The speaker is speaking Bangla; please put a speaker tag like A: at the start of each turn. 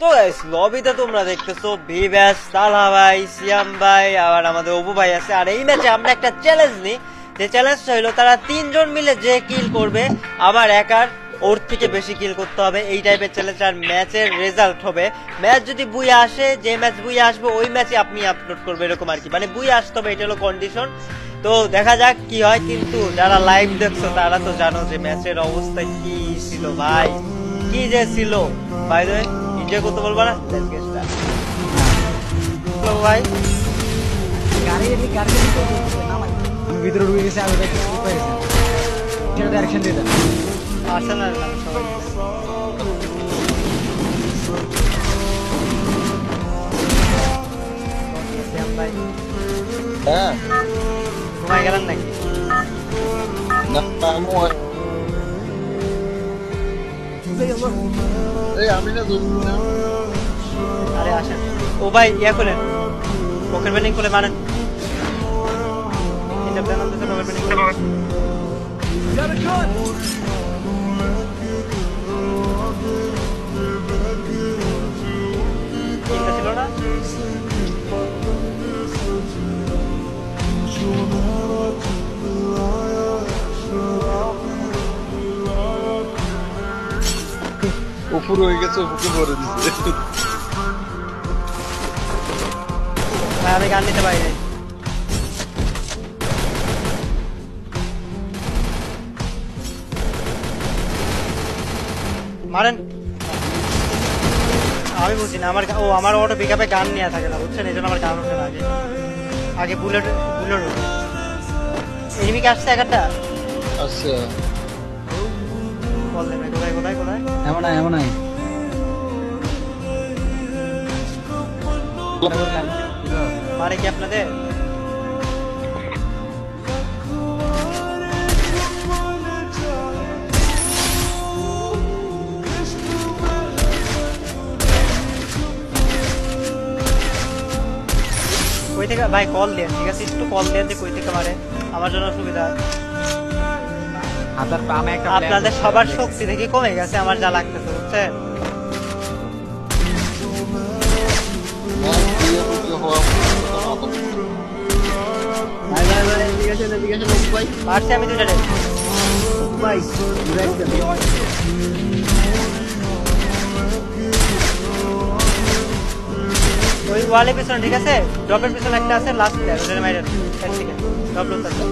A: তো গাইস লবিতে তোমরা দেখতেছো ভিভ্যাস, তালহা ভাই, সিয়াম ভাই আর আমাদের অপু ভাই আছে। আর এই ম্যাচে আমরা একটা চ্যালেঞ্জ নিই, যে চ্যালেঞ্জটা হলো তারা তিনজন মিলে যে কিল করবে আমার একার ওর থেকে বেশি কিল করতে হবে, এই টাইপের চ্যালেঞ্জ। আর ম্যাচের রেজাল্ট হবে, ম্যাচ যদি বুয়ে আসে, যে ম্যাচ বুয়ে আসবে ওই ম্যাচে আপনি আপলোড করবে, এরকম আর কি, মানে বুয়ে আসতে হবে, এটা হলো কন্ডিশন। তো দেখা যাক কি হয়। কিন্তু যারা লাইভ দেখছো তারা তো জানো যে ম্যাচের অবস্থা কি ছিল ভাই, কি যে ছিল। বাই দ্য ওয়ে এনজয় করতে বলবো না, লেটস গেট স্টার্ট। হ্যালো ভাই,
B: গাড়ি নামাই ভিতরে ঢুকে গেছে, আমি দেখতে পেয়ে গেছি, সেটা ডাইরেকশন দিয়ে দেন।
A: আর্সেনাল না সবাই ভাই।
C: হ্যাঁ
A: ঘুমাই গেলেন নাকি?
C: না আমি না
A: আরে আসেন। ও ভাই ইয়া করেন, পকেট ব্যান্ডিং করে মারেন। এটা প্ল্যান আছে, পকেট ব্যান্ডিং করে চিন্তা ছিল না।
C: উপর হয়ে গেছে, উপরে ভরে দিছে।
A: ভাই আমি গান নিতে পারি নাই। মারেন। আমি বুঝি না, আমার আমার অটো পিক আপে গান নিয়ে থাকে না, বুঝছেন, এই জন্য আমার গান ওঠে না। আগে আগে বুলেট বুলেট ওঠে। এনিমি কি আসছে একটা?
C: আচ্ছা
A: বললেন না, কোথায় কোথায় কোথায়?
B: এমন নাই
A: মারে কি আপনাদের? কই থেকে ভাই কল দেন, ঠিক আছে, একটু কল দেন যে কই থেকে মারে, আমার জন্য সুবিধা। আপনাদের সবার শক্তি দেখি কমে গেছে, আমার যা লাগতেছে, বুঝছেন। মারছি আমি দুটারে ওই ওয়ালের পিছনে, ঠিক আছে, ড্রপের পিছনে একটা আছে, লাস্ট প্লেয়ার, ওদের মাইরেন 10 সেকেন্ড ড্রপ লোড আছে।